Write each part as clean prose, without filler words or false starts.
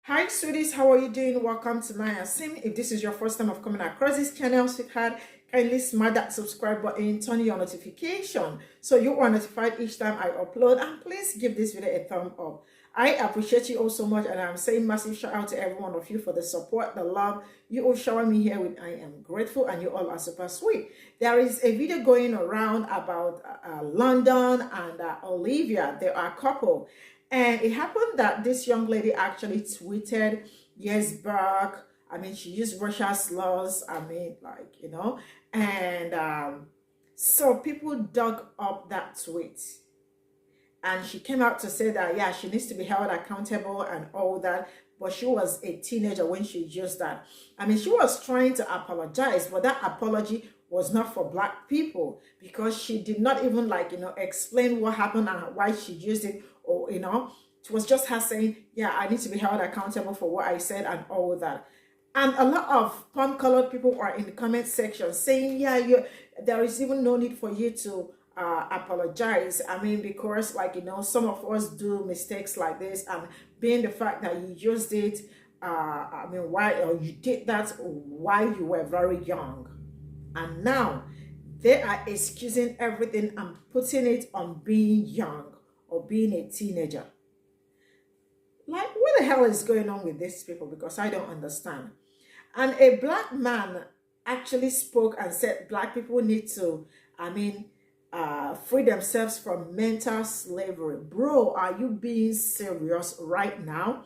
Hi sweeties, how are you doing? Welcome to my sim. If this is your first time of coming across this channel, sweetheart, kindly smash that subscribe button, turn your notification so you are notified each time I upload, and please give this video a thumb up. I appreciate you all so much, and I'm saying massive shout out to every one of you for the support, the love you all shower me here with. I am grateful, and you all are super sweet. There is a video going around about London and Olivia. They are a couple. And it happened that this young lady actually tweeted years back. I mean, she used Russia slurs. I mean, and so people dug up that tweet. And she came out to say that, yeah, she needs to be held accountable and all that. But she was a teenager when she used that. I mean, she was trying to apologize, but that apology was not for Black people because she did not even explain what happened and why she used it, or it was just her saying, yeah, I need to be held accountable for what I said and all that. And a lot of palm-colored people are in the comment section saying, yeah, there is even no need for you to apologize. I mean, because some of us do mistakes like this, and being the fact that you used it, I mean, why, or you did that while you were very young. And now they are excusing everything and putting it on being young or being a teenager. Like, what the hell is going on with these people? Because I don't understand. And a Black man actually spoke and said Black people need to, free themselves from mental slavery. Bro, are you being serious right now?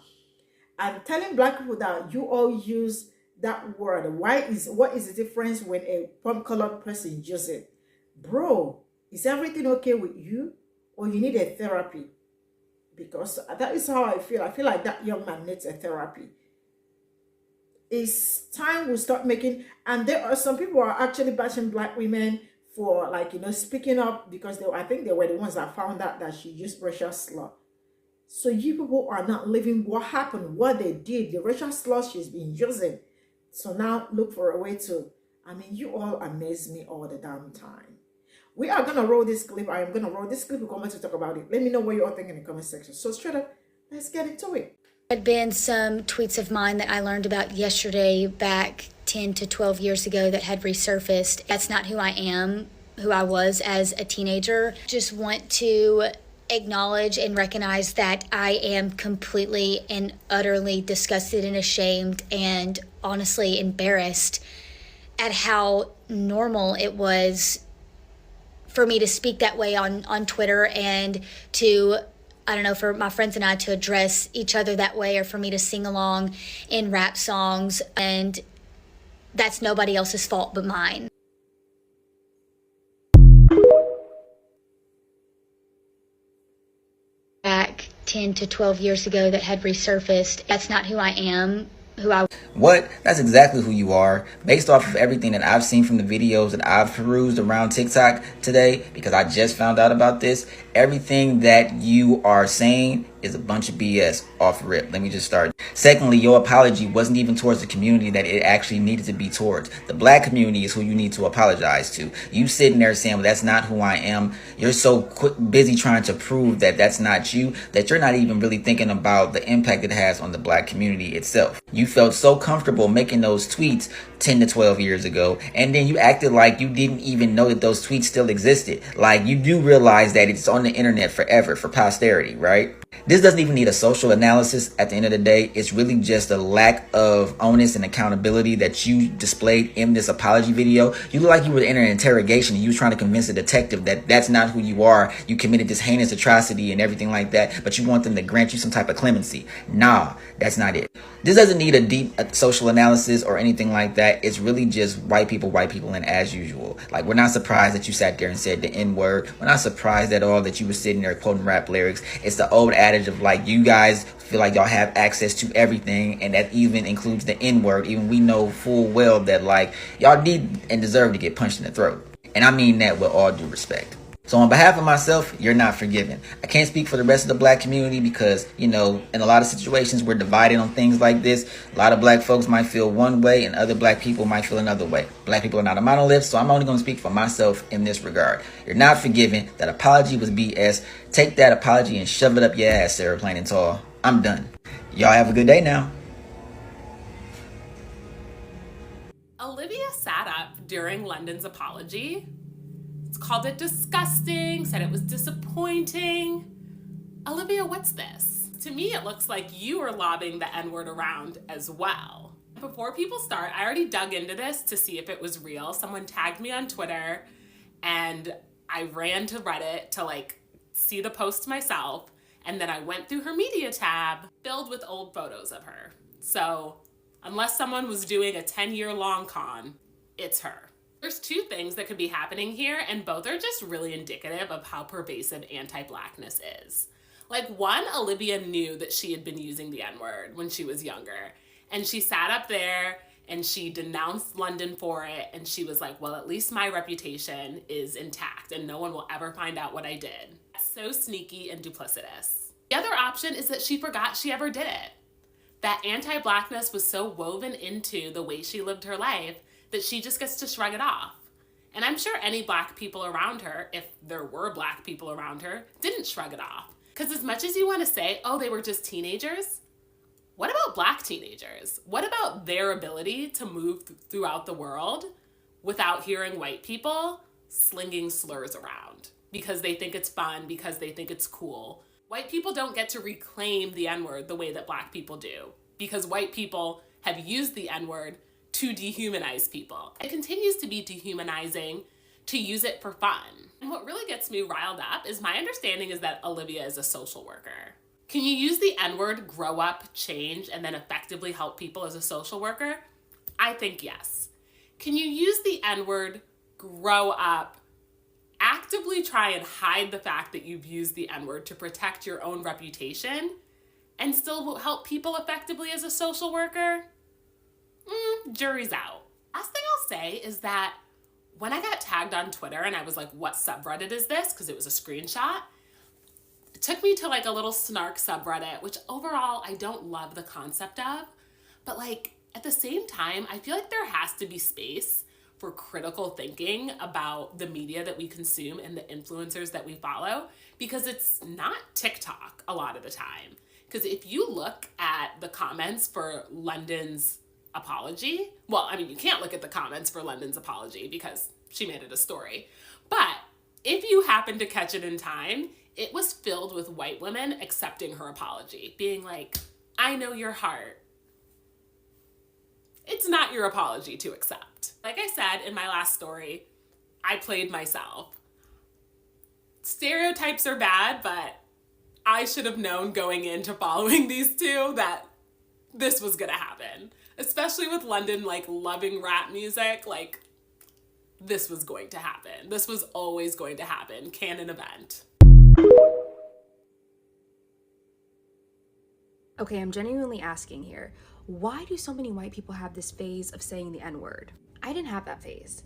And telling Black people that you all use that word. What is the difference when a palm-colored person uses it? Bro, is everything okay with you? Or you need a therapy? Because that is how I feel. I feel like that young man needs a therapy. It's time we start making, and there are some people who are actually bashing Black women for speaking up, because I think they were the ones that found out that she used racial slur. So you people are not living what happened, what they did, the racial slur she's been using. So now look for a way to, you all amaze me all the damn time. We are going to roll this clip. I am going to roll this clip. We're going to talk about it. Let me know what you all think in the comment section. So straight up, let's get into it. Had been some tweets of mine that I learned about yesterday back 10 to 12 years ago that had resurfaced. That's not who I am, who I was as a teenager. Just want to acknowledge and recognize that I am completely and utterly disgusted and ashamed and honestly embarrassed at how normal it was for me to speak that way on Twitter, and to, I don't know, for my friends and I to address each other that way, or for me to sing along in rap songs. And that's nobody else's fault but mine. Back 10 to 12 years ago that had resurfaced. That's not who I am, who I... What? That's exactly who you are. Based off of everything that I've seen from the videos that I've perused around TikTok today, because I just found out about this, everything that you are saying is a bunch of BS off rip. Let me just start. Secondly, your apology wasn't even towards the community that it actually needed to be towards. The Black community is who you need to apologize to. You sitting there saying, well, that's not who I am. You're so busy trying to prove that that's not you, that you're not even really thinking about the impact it has on the Black community itself. You felt so comfortable making those tweets 10 to 12 years ago, and then you acted like you didn't even know that those tweets still existed. Like, you do realize that it's on the internet forever, for posterity, right? This doesn't even need a social analysis at the end of the day. It's really just a lack of onus and accountability that you displayed in this apology video. You look like you were in an interrogation and you were trying to convince a detective that that's not who you are. You committed this heinous atrocity and everything like that, but you want them to grant you some type of clemency. Nah, that's not it. This doesn't need a deep social analysis or anything like that. It's really just white people, and as usual. Like, we're not surprised that you sat there and said the N-word. We're not surprised at all that you were sitting there quoting rap lyrics. It's the old adage of, like, you guys feel like y'all have access to everything, and that even includes the N-word. Even we know full well that, like, y'all need and deserve to get punched in the throat. And I mean that with all due respect. So on behalf of myself, you're not forgiven. I can't speak for the rest of the Black community because, in a lot of situations we're divided on things like this. A lot of Black folks might feel one way and other Black people might feel another way. Black people are not a monolith, so I'm only going to speak for myself in this regard. You're not forgiven. That apology was BS. Take that apology and shove it up your ass, Sarah, plain and tall. I'm done. Y'all have a good day now. Olivia sat up during London's apology. Called it disgusting, said it was disappointing. Olivia, what's this? To me, it looks like you are lobbing the N-word around as well. Before people start, I already dug into this to see if it was real. Someone tagged me on Twitter and I ran to Reddit to see the post myself. And then I went through her media tab filled with old photos of her. So unless someone was doing a 10-year long con, it's her. There's two things that could be happening here, and both are just really indicative of how pervasive anti-Blackness is. One, Olivia knew that she had been using the N-word when she was younger, and she sat up there and she denounced London for it, and she was like, well, at least my reputation is intact and no one will ever find out what I did. That's so sneaky and duplicitous. The other option is that she forgot she ever did it. That anti-Blackness was so woven into the way she lived her life that she just gets to shrug it off. And I'm sure any Black people around her, if there were Black people around her, didn't shrug it off. Because as much as you want to say, oh, they were just teenagers, what about Black teenagers? What about their ability to move throughout the world without hearing white people slinging slurs around because they think it's fun, because they think it's cool? White people don't get to reclaim the N-word the way that Black people do, because white people have used the N-word to dehumanize people. It continues to be dehumanizing to use it for fun. And what really gets me riled up is my understanding is that Olivia is a social worker. Can you use the N-word, grow up, change, and then effectively help people as a social worker? I think yes. Can you use the N-word, grow up, actively try and hide the fact that you've used the N-word to protect your own reputation and still help people effectively as a social worker? Jury's out. Last thing I'll say is that when I got tagged on Twitter and I was like, what subreddit is this? Because it was a screenshot. It took me to a little snark subreddit, which overall I don't love the concept of. But at the same time, I feel like there has to be space for critical thinking about the media that we consume and the influencers that we follow, because it's not TikTok a lot of the time. Because if you look at the comments for London's apology, well, I mean, you can't look at the comments for London's apology because she made it a story. But if you happen to catch it in time, it was filled with white women accepting her apology, being like, I know your heart. It's not your apology to accept. Like I said in my last story, I played myself. Stereotypes are bad, but I should have known going into following these two that this was gonna happen. Especially with London loving rap music, this was going to happen. This was always going to happen. Canon event. Okay, I'm genuinely asking here, why do so many white people have this phase of saying the N-word? I didn't have that phase.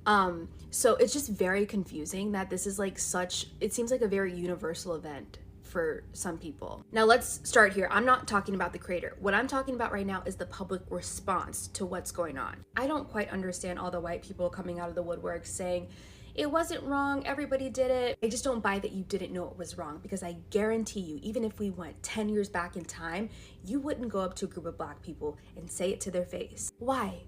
So it's just very confusing that this is it seems like a very universal event for some people. Now let's start here. I'm not talking about the creator. What I'm talking about right now is the public response to what's going on. I don't quite understand all the white people coming out of the woodwork saying, it wasn't wrong, everybody did it. I just don't buy that you didn't know it was wrong, because I guarantee you, even if we went 10 years back in time, you wouldn't go up to a group of Black people and say it to their face. Why?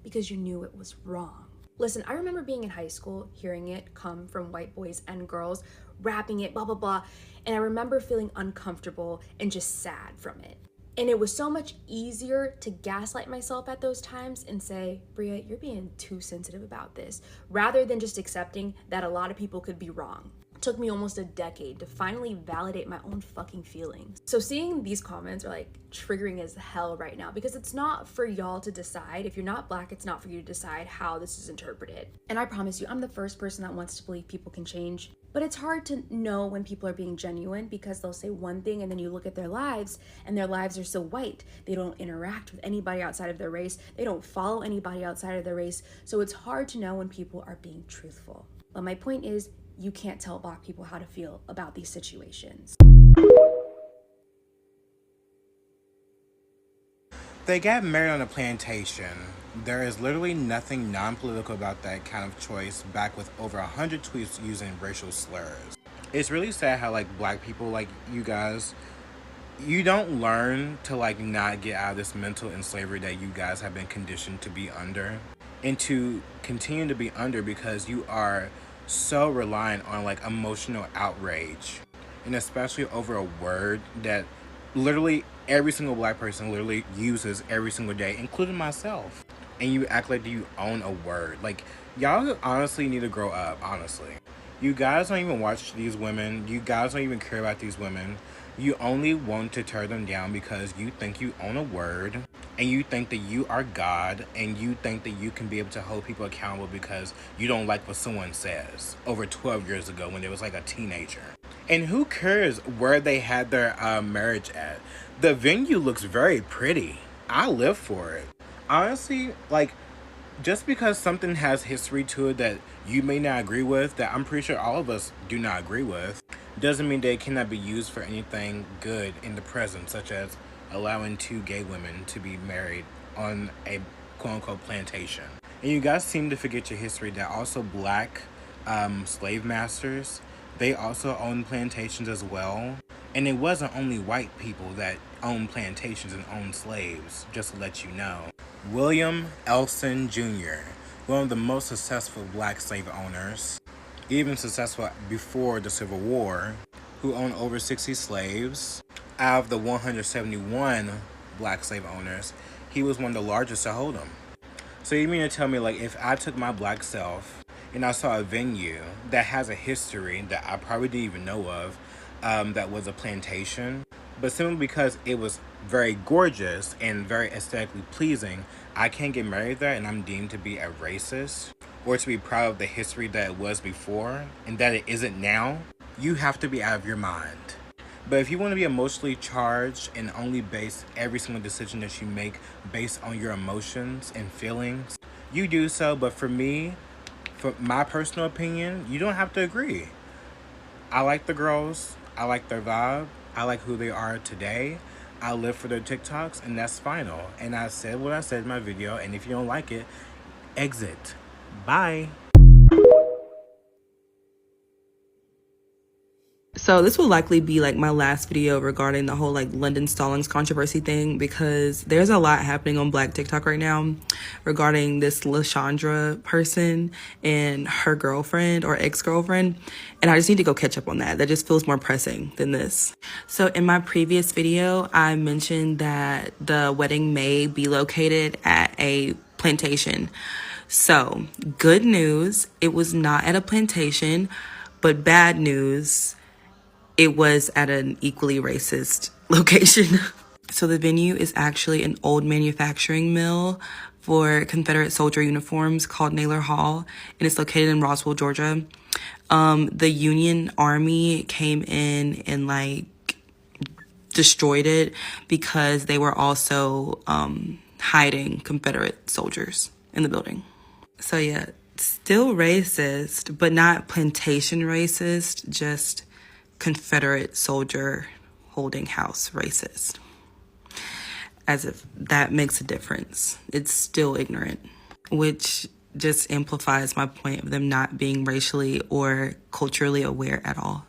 Because you knew it was wrong. Listen, I remember being in high school, hearing it come from white boys and girls, rapping it, blah, blah, blah. And I remember feeling uncomfortable and just sad from it. And it was so much easier to gaslight myself at those times and say, Bria, you're being too sensitive about this, rather than just accepting that a lot of people could be wrong. It took me almost a decade to finally validate my own fucking feelings. So seeing these comments are triggering as hell right now, because it's not for y'all to decide. If you're not Black, it's not for you to decide how this is interpreted. And I promise you, I'm the first person that wants to believe people can change. But it's hard to know when people are being genuine, because they'll say one thing and then you look at their lives and their lives are so white. They don't interact with anybody outside of their race. They don't follow anybody outside of their race. So it's hard to know when people are being truthful. But my point is, you can't tell Black people how to feel about these situations. They got married on a plantation. There is literally nothing non-political about that kind of choice, back with over 100 tweets using racial slurs. It's really sad how Black people like you guys You don't learn to like not get out of this mental in slavery that you guys have been conditioned to be under, and to continue to be under because you are so reliant on like emotional outrage, and especially over a word that literally every single black person literally uses every single day, including myself. And you act like you own a word. Like, y'all honestly need to grow up, honestly. You guys don't even watch these women. You guys don't even care about these women. You only want to tear them down because you think you own a word, and you think that you are God, and you think that you can be able to hold people accountable because you don't like what someone says over 12 years ago when they was like a teenager. And who cares where they had their marriage at? The venue looks very pretty. I live for it. Honestly, like, just because something has history to it that you may not agree with, that I'm pretty sure all of us do not agree with, doesn't mean that it cannot be used for anything good in the present, such as allowing two gay women to be married on a quote-unquote plantation. And you guys seem to forget your history that also black slave masters, they also owned plantations as well. And it wasn't only white people that owned plantations and owned slaves, just to let you know. William Elson Jr., one of the most successful black slave owners, even successful before the Civil War, who owned over 60 slaves. Out of the 171 black slave owners, he was one of the largest to hold them. So you mean to tell me, like, if I took my black self and I saw a venue that has a history that I probably didn't even know of, that was a plantation, but simply because it was very gorgeous and very aesthetically pleasing, I can't get married there and I'm deemed to be a racist, or to be proud of the history that it was before and that it isn't now, you have to be out of your mind. But if you want to be emotionally charged and only base every single decision that you make based on your emotions and feelings, you do so. But for me, for my personal opinion, you don't have to agree. I like the girls. I like their vibe. I like who they are today. I live for their TikToks, and that's final. And I said what I said in my video, and if you don't like it, exit. Bye. So this will likely be like my last video regarding the whole like London Stallings controversy thing, because there's a lot happening on Black TikTok right now regarding this LaShondra person and her girlfriend or ex-girlfriend, and I just need to go catch up on that. That just feels more pressing than this. So in my previous video, I mentioned that the wedding may be located at a plantation. So good news, it was not at a plantation, but bad news, it was at an equally racist location. So the venue is actually an old manufacturing mill for Confederate soldier uniforms called Naylor Hall, and it's located in Roswell, Georgia. The Union Army came in and like destroyed it because they were also hiding Confederate soldiers in the building. So yeah, still racist, but not plantation racist, just Confederate soldier holding house racist. As if that makes a difference. It's still ignorant, which just amplifies my point of them not being racially or culturally aware at all.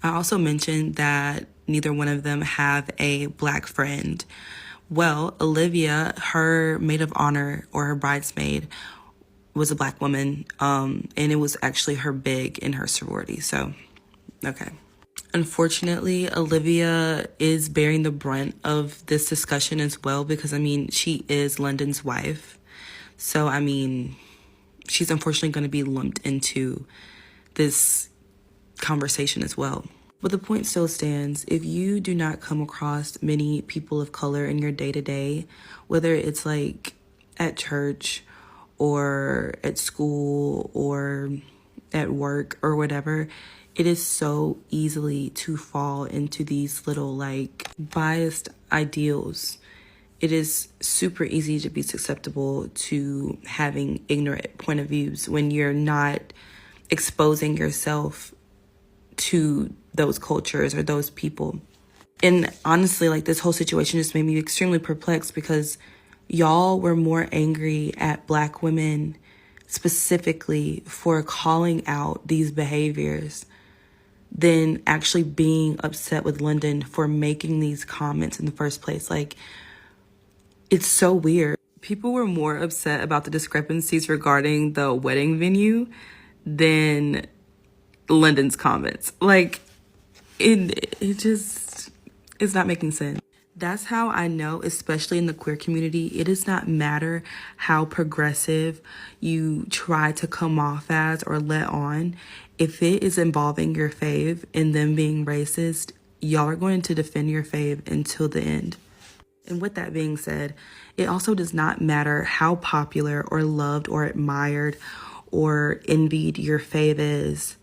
I also mentioned that neither one of them have a black friend. Well, Olivia, her maid of honor or her bridesmaid was a black woman, and it was actually her big in her sorority. So, okay. Unfortunately, Olivia is bearing the brunt of this discussion as well because, I mean, she is London's wife. So, I mean, she's unfortunately going to be lumped into this conversation as well. But the point still stands. If you do not come across many people of color in your day-to-day, whether it's like at church or at school or at work or whatever, it is so easily to fall into these little like biased ideals. It is super easy to be susceptible to having ignorant point of views when you're not exposing yourself to those cultures or those people. And honestly, like, this whole situation just made me extremely perplexed because y'all were more angry at black women specifically for calling out these behaviors than actually being upset with London for making these comments in the first place. Like, it's so weird. People were more upset about the discrepancies regarding the wedding venue than London's comments. Like, it just is not making sense. That's how I know, especially in the queer community, it does not matter how progressive you try to come off as or let on. If it is involving your fave and them being racist, y'all are going to defend your fave until the end. And with that being said, it also does not matter how popular or loved or admired or envied your fave is.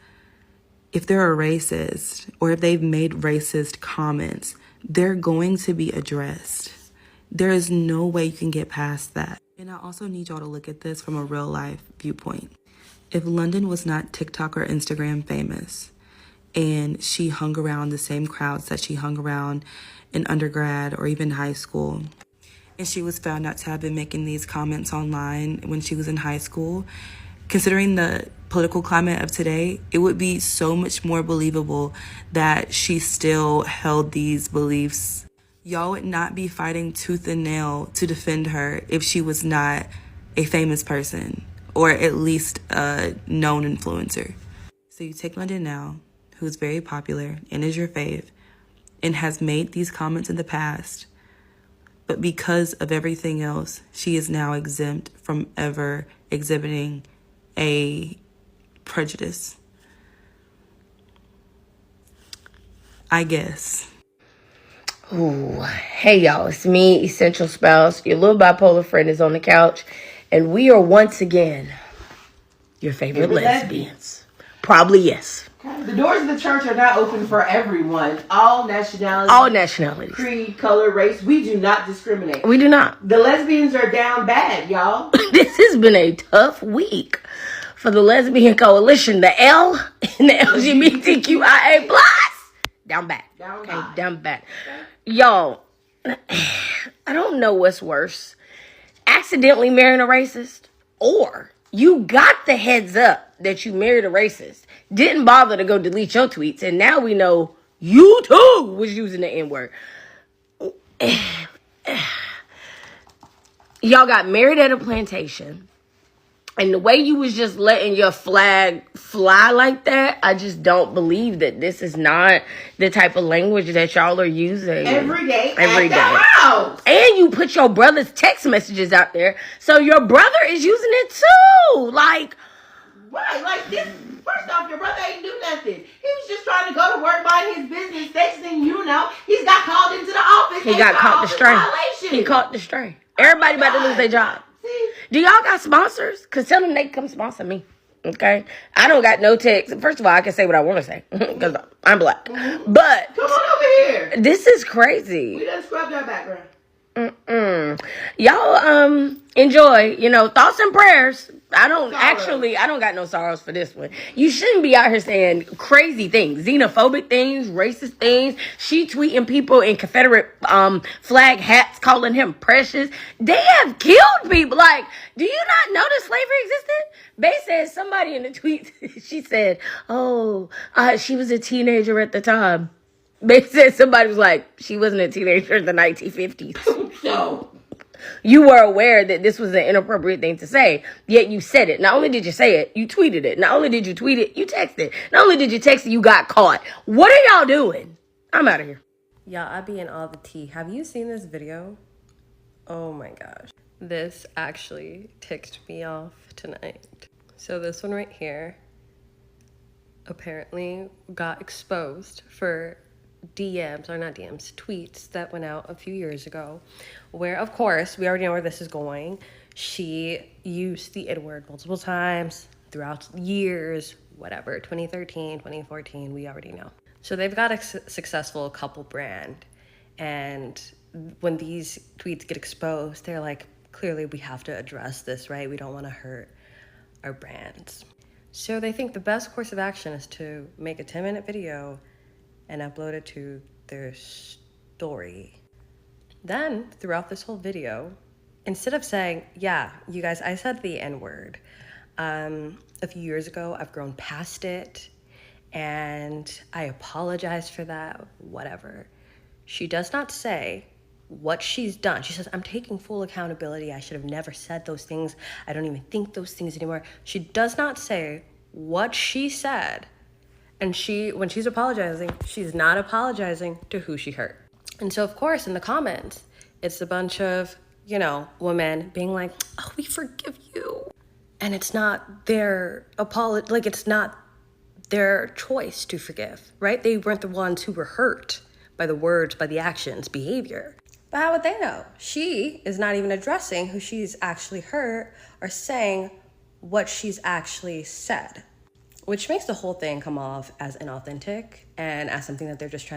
If they're a racist or if they've made racist comments, they're going to be addressed. There is no way you can get past that. And I also need y'all to look at this from a real life viewpoint. If London was not TikTok or Instagram famous and she hung around the same crowds that she hung around in undergrad or even high school, and she was found out to have been making these comments online when she was in high school, considering the political climate of today, it would be so much more believable that she still held these beliefs. Y'all would not be fighting tooth and nail to defend her if she was not a famous person or at least a known influencer. So you take London now, who's very popular and is your fave, and has made these comments in the past, but because of everything else, she is now exempt from ever exhibiting a prejudice, I guess. Ooh, hey y'all, it's me, Essential Spouse. Your little bipolar friend is on the couch, and we are once again your favorite lesbians. Probably yes. The doors of the church are not open for everyone. All nationalities. All nationalities. Creed, color, race. We do not discriminate. We do not. The lesbians are down bad, y'all. This has been a tough week for the lesbian coalition. The L and the LGBTQIA+. Down bad. Down bad. Y'all, I don't know what's worse. Accidentally marrying a racist, or you got the heads up that you married a racist, didn't bother to go delete your tweets, and now we know you too was using the N-word. Y'all got married at a plantation, and the way you was just letting your flag fly like that, I just don't believe that this is not the type of language that y'all are using. Every day Every at day. the house. And you put your brother's text messages out there, so your brother is using it too. Like, right, like this. First off, your brother ain't do nothing. He was just trying to go to work, mind his business. Next thing you know, he's got called into the office. he got caught the stray. He caught the stray. Everybody about to lose their job. See? Do y'all got sponsors? Because tell them they can come sponsor me. Okay? I don't got no text. First of all, I can say what I want to say. Because I'm black. But Come on over here. this is crazy. We done scrubbed our background. Y'all enjoy, thoughts and prayers. I don't got no sorrows for this one. You shouldn't be out here saying crazy things, xenophobic things, racist things. She tweeting people in Confederate flag hats, calling him precious. They have killed people. Like, do you not know that slavery existed? They said, somebody in the tweet, she said, she was a teenager at the time. They said somebody was like, she wasn't a teenager in the 1950s. So, You were aware that this was an inappropriate thing to say, yet you said it. Not only did you say it, you tweeted it. Not only did you tweet it, you texted it. Not only did you text it, you got caught. What are y'all doing? I'm out of here. Y'all, I be in all the tea. Have you seen this video? Oh my gosh. This actually ticked me off tonight. So this one right here apparently got exposed for tweets that went out a few years ago, where, of course, we already know where this is going. She used the N-word multiple times throughout years, whatever, 2013, 2014, we already know. So they've got a successful couple brand, and when these tweets get exposed, they're like, clearly we have to address this, right? We don't want to hurt our brands. So they think the best course of action is to make a 10-minute video and upload it to their story. Then, throughout this whole video, instead of saying, yeah, you guys, I said the N-word a few years ago, I've grown past it, and I apologize for that, whatever. She does not say what she's done. She says, I'm taking full accountability. I should have never said those things. I don't even think those things anymore. She does not say what she said. And when she's apologizing, she's not apologizing to who she hurt. And so, of course, in the comments, it's a bunch of, women being like, oh, we forgive you. And it's not their apology, like it's not their choice to forgive, right? They weren't the ones who were hurt by the words, by the actions, behavior. But how would they know? She is not even addressing who she's actually hurt or saying what she's actually said, which makes the whole thing come off as inauthentic and as something that they're just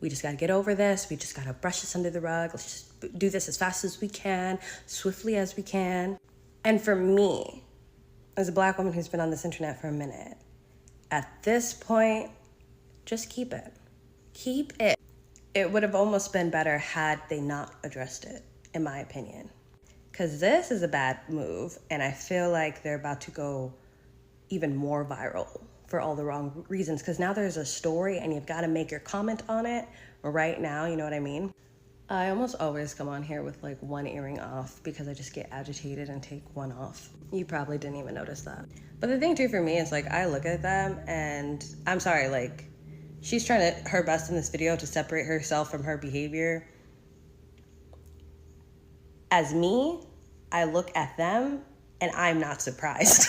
we just gotta get over this. We just gotta brush this under the rug. Let's just do this as fast as we can, swiftly as we can. And for me, as a Black woman who's been on this internet for a minute, at this point, just keep it. Keep it. It would have almost been better had they not addressed it, in my opinion. Because this is a bad move, and I feel like they're about to go even more viral for all the wrong reasons. Because now there's a story, and you've got to make your comment on it right now, you know what I mean? I almost always come on here with like one earring off because I just get agitated and take one off. You probably didn't even notice that. But the thing too for me is like, I look at them and I'm sorry, like she's trying her best in this video to separate herself from her behavior. As me, I look at them and I'm not surprised.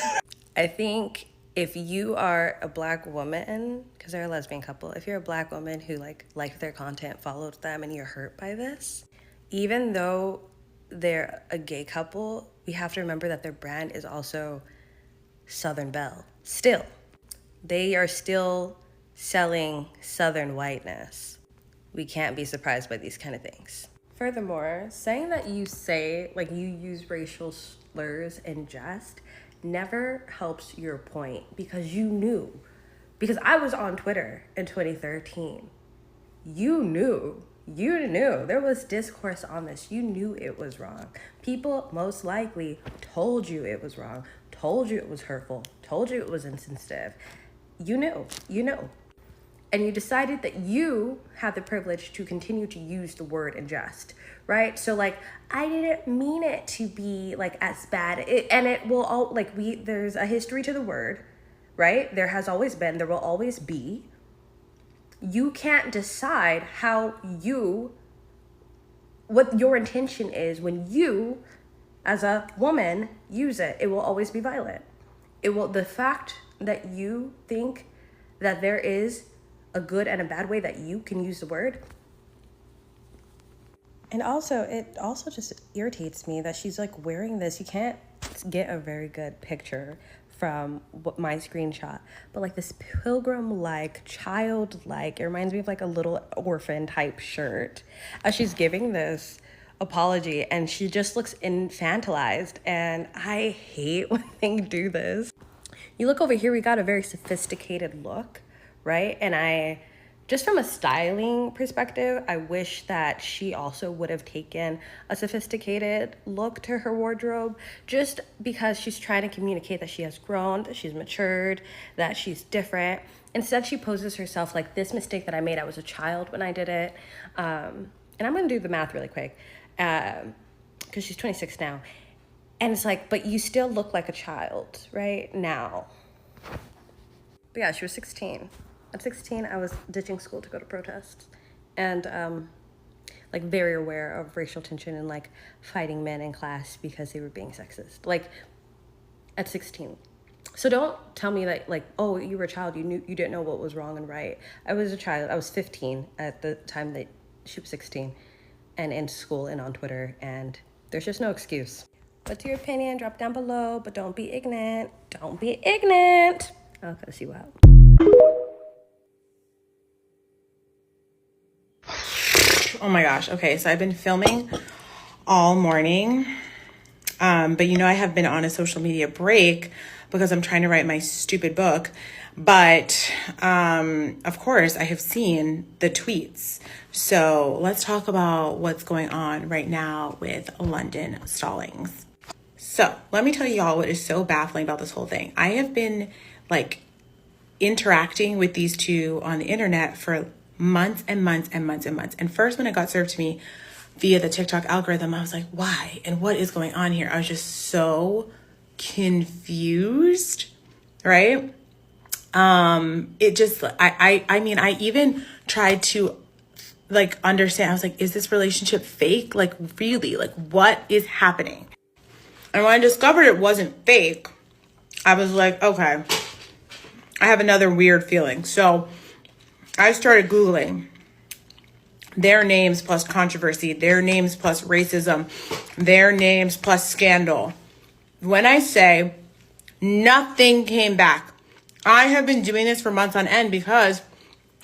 I think if you are a Black woman, because they're a lesbian couple, if you're a Black woman who liked their content, followed them, and you're hurt by this, even though they're a gay couple, we have to remember that their brand is also Southern Belle. Still, they are still selling Southern whiteness. We can't be surprised by these kind of things. Furthermore, saying that you use racial slurs in jest never helps your point because you knew. Because I was on Twitter in 2013. You knew. There was discourse on this. You knew it was wrong. People most likely told you it was wrong, told you it was hurtful, told you it was insensitive. You knew. And you decided that you had the privilege to continue to use the word in jest, right? So I didn't mean it to be as bad. There's a history to the word, right? There has always been, there will always be. You can't decide what your intention is when you, as a woman, use it. It will always be violent. The fact that you think that there is a good and a bad way that you can use the word. And also, it also just irritates me that she's wearing this. You can't get a very good picture from my screenshot, but this pilgrim-like, childlike, it reminds me of a little orphan type shirt as she's giving this apology, and she just looks infantilized, and I hate when they do this. You look over here, we got a very sophisticated look, right? And just from a styling perspective, I wish that she also would have taken a sophisticated look to her wardrobe, just because she's trying to communicate that she has grown, that she's matured, that she's different. Instead, she poses herself like this mistake that I made. I was a child when I did it. And I'm going to do the math really quick because she's 26 now. And it's but you still look like a child right now. But yeah, she was 16. At 16, I was ditching school to go to protests and very aware of racial tension and fighting men in class because they were being sexist. At 16. So don't tell me that oh, you were a child, you didn't know what was wrong and right. I was a child. I was 15 at the time that she was 16 and in school and on Twitter, and there's just no excuse. What's your opinion? Drop down below, but don't be ignorant. Don't be ignorant. I'll go see you out. Oh my gosh. Okay, so I've been filming all morning. But I have been on a social media break because I'm trying to write my stupid book. But of course, I have seen the tweets. So let's talk about what's going on right now with London Stallings. So let me tell y'all what is so baffling about this whole thing. I have been interacting with these two on the internet for months and months and months and months. And first, when it got served to me via the TikTok algorithm, I was like, why? And what is going on here? I was just so confused, right? It just, I mean, I even tried to like understand. I was like, is this relationship fake? Like, really? Like, what is happening? And when I discovered it wasn't fake, I was like, okay, I have another weird feeling. So I started Googling their names plus controversy, their names plus racism, their names plus scandal. When I say nothing came back, I have been doing this for months on end because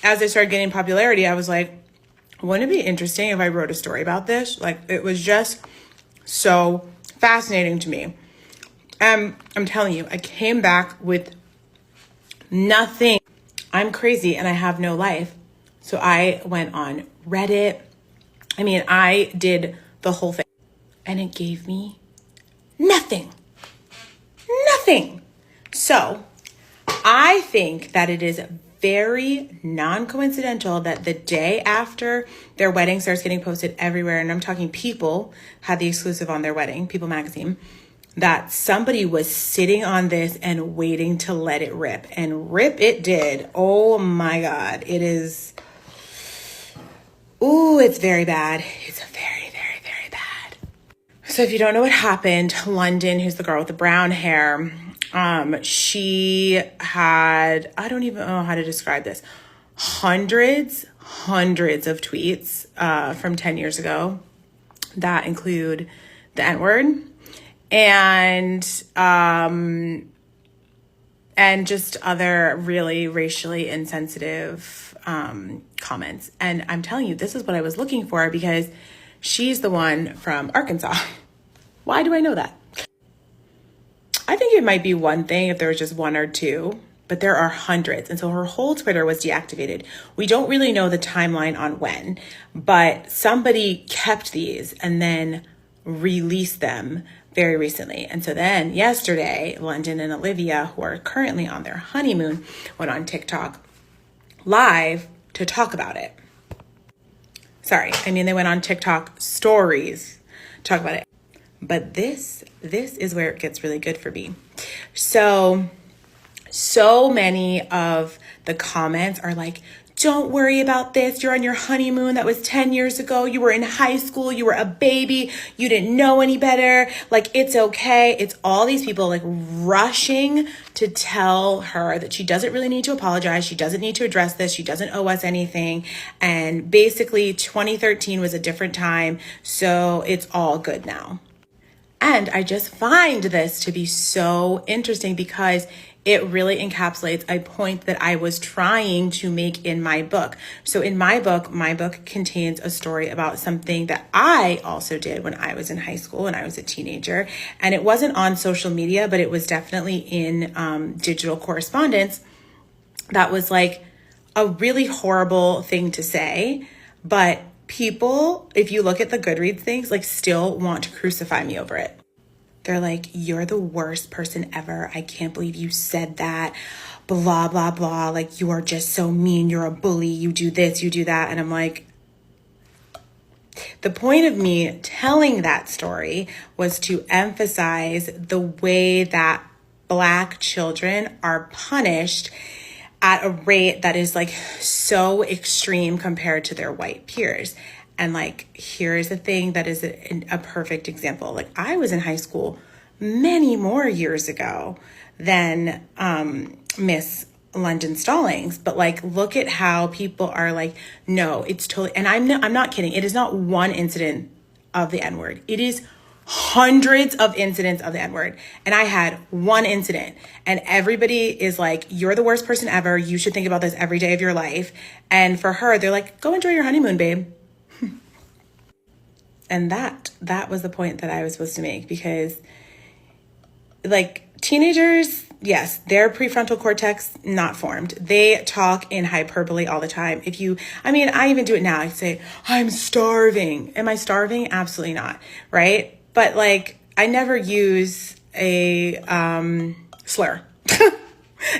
as I started getting popularity, I was like, wouldn't it be interesting if I wrote a story about this? Like, it was just so fascinating to me. I'm telling you, I came back with nothing. I'm crazy and I have no life. So I went on Reddit. I mean, I did the whole thing and it gave me nothing. Nothing. So I think that it is very non-coincidental that the day after their wedding starts getting posted everywhere, and I'm talking Pe0ple had the exclusive on their wedding, Pe0ple magazine, that somebody was sitting on this and waiting to let it rip. And rip it did. Oh my God. It is... Ooh, it's very bad. It's very, very, very bad. So if you don't know what happened, London, who's the girl with the brown hair, she had, I don't even know how to describe this, hundreds of tweets from 10 years ago that include the N-word and just other really racially insensitive comments. And I'm telling you, this is what I was looking for because she's the one from Arkansas. Why do I know that? I think it might be one thing if there was just one or two, but there are hundreds. And so her whole Twitter was deactivated. We don't really know the timeline on when, but somebody kept these and then released them very recently. And so then yesterday, London and Olivia, who are currently on their honeymoon, went on TikTok live to talk about it. Sorry, I mean, they went on TikTok stories to talk about it. But this is where it gets really good for me. So many of the comments are like, don't worry about this. You're on your honeymoon. That was 10 years ago. You were in high school. You were a baby. You didn't know any better. Like, it's okay. It's all these people like rushing to tell her that she doesn't really need to apologize. She doesn't need to address this. She doesn't owe us anything. And basically 2013 was a different time. So it's all good now. And I just find this to be so interesting because it really encapsulates a point that I was trying to make in my book. So in my book contains a story about something that I also did when I was in high school, when I was a teenager. And it wasn't on social media, but it was definitely in digital correspondence. That was like a really horrible thing to say, but people, if you look at the Goodreads things, like still want to crucify me over it. They're like, you're the worst person ever. I can't believe you said that. Blah, blah, blah. Like, you are just so mean. You're a bully. You do this, you do that. And I'm like, the point of me telling that story was to emphasize the way that Black children are punished at a rate that is like so extreme compared to their white peers. And like, here's the thing that is a perfect example. Like, I was in high school many more years ago than Miss London Stallings. But like, look at how people are like, no, it's totally, and I'm not kidding. It is not one incident of the N-word. It is hundreds of incidents of the N-word. And I had one incident and everybody is like, you're the worst person ever. You should think about this every day of your life. And for her, they're like, go enjoy your honeymoon, babe. And that was the point that I was supposed to make, because like teenagers, yes, their prefrontal cortex not formed. They talk in hyperbole all the time. I even do it now. I say, I'm starving. Am I starving? Absolutely not. Right. But like, I never use a slur.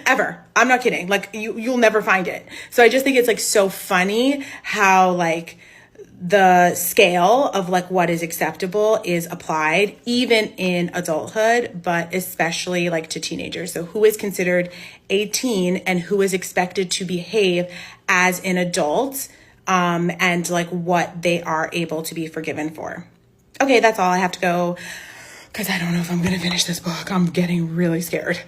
ever. I'm not kidding. Like you'll never find it. So I just think it's like so funny how like the scale of like what is acceptable is applied even in adulthood, but especially like to teenagers. So who is considered a teen and who is expected to behave as an adult, and like what they are able to be forgiven for. Okay, that's all. I have to go because I don't know if I'm going to finish this book. I'm getting really scared.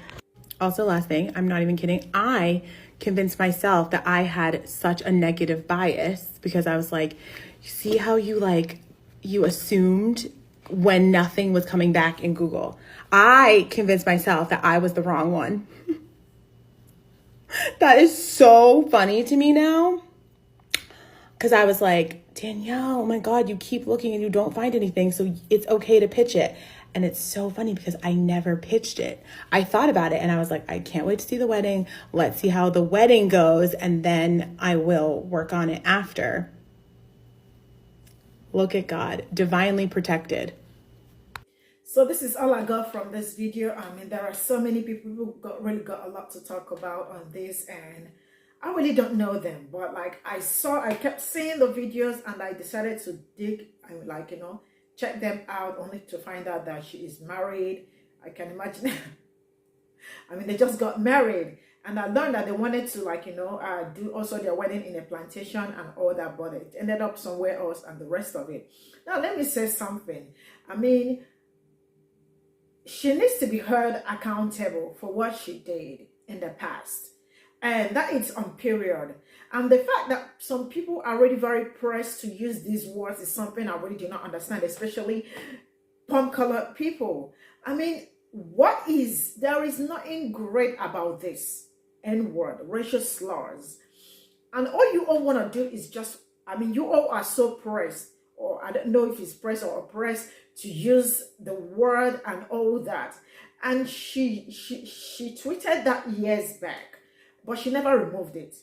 Also, last thing, I'm not even kidding. I convinced myself that I had such a negative bias because I was like, you see how you assumed when nothing was coming back in Google. I convinced myself that I was the wrong one. That is so funny to me now. Because I was like, Danielle, oh my God, you keep looking and you don't find anything. So it's okay to pitch it. And it's so funny because I never pitched it. I thought about it and I was like, I can't wait to see the wedding. Let's see how the wedding goes. And then I will work on it after. Look at God, divinely protected. So this is all I got from this video. I mean, there are so many people who really got a lot to talk about on this, and I really don't know them. But like I kept seeing the videos and I decided to dig and like, check them out, only to find out that she is married. I can imagine. I mean, they just got married. And I learned that they wanted to do also their wedding in a plantation and all that, but it ended up somewhere else and the rest of it. Now, let me say something. I mean, she needs to be held accountable for what she did in the past. And that is on period. And the fact that some people are already very pressed to use these words is something I really do not understand, especially palm-colored people. I mean, there is nothing great about this N-word, racial slurs. And all you all want to do is you all are so pressed, or I don't know if it's pressed or oppressed, to use the word and all that. And she tweeted that years back, but she never removed it.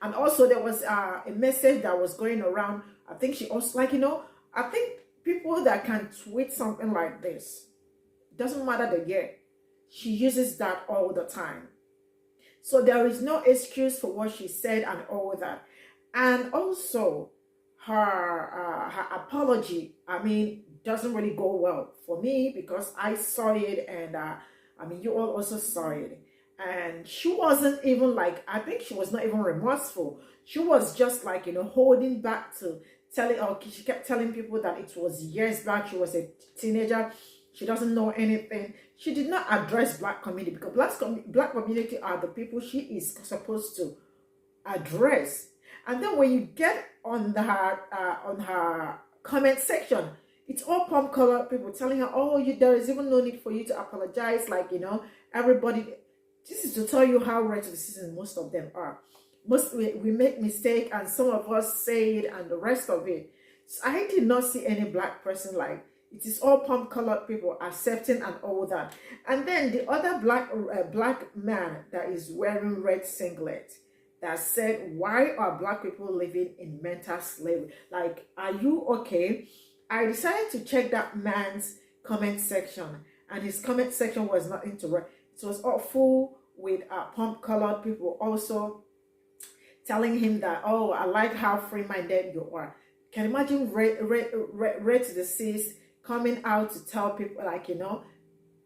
And also there was a message that was going around. I think she also I think people that can tweet something like this, doesn't matter the year, she uses that all the time. So there is no excuse for what she said and all that. And also her apology, I mean, doesn't really go well for me because I saw it, and you all also saw it. And she wasn't even I think she was not even remorseful. She was just holding back to she kept telling people that it was years back. She was a teenager. She doesn't know anything. She did not address Black community because Black community are the people she is supposed to address. And then when you get on her comment section, it's all palm-colored people telling her, oh, there is even no need for you to apologize. Everybody, this is to tell you how racist most of them are. We make mistake, and some of us say it and the rest of it. So I did not see any Black person it is all palm-colored people accepting and all that. And then the other black man that is wearing red singlet that said, why are Black people living in mental slavery? Are you okay? I decided to check that man's comment section, and his comment section was not interactive. It was all full with palm-colored people also telling him that, oh, I like how free-minded you are. Can you imagine red to the seas coming out to tell people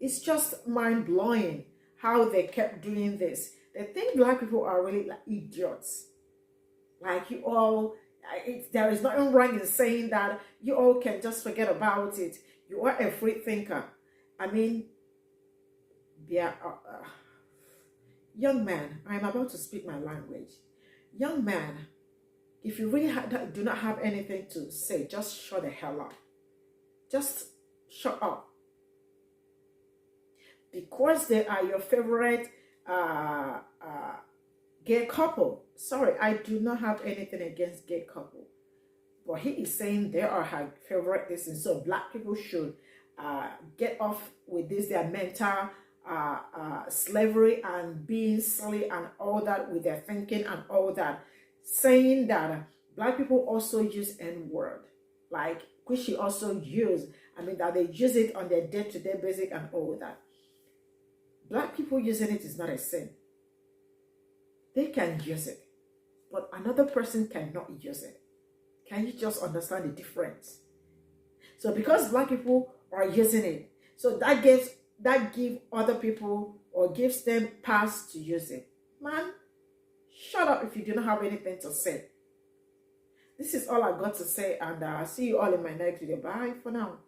it's just mind-blowing how they kept doing this. They think Black people are really idiots. You all, there is nothing wrong in saying that you all can just forget about it. You are a free thinker. I mean, young man, I am about to speak my language. Young man, if you really do not have anything to say, just shut the hell up. Just shut up. Because they are your favorite gay couple. Sorry, I do not have anything against gay couple. But he is saying they are her favorite thing. So Black people should get off with this, their mental slavery and being silly and all that with their thinking and all that. Saying that Black people also use N-word. Which she also used. That they use it on their day-to-day basis and all that. Black people using it is not a sin. They can use it, but another person cannot use it. Can you just understand the difference? So because black people are using it, so that give other people or gives them pass to use it. Man, shut up if you do not have anything to say. This is all I got to say, and I'll see you all in my next video. Bye for now.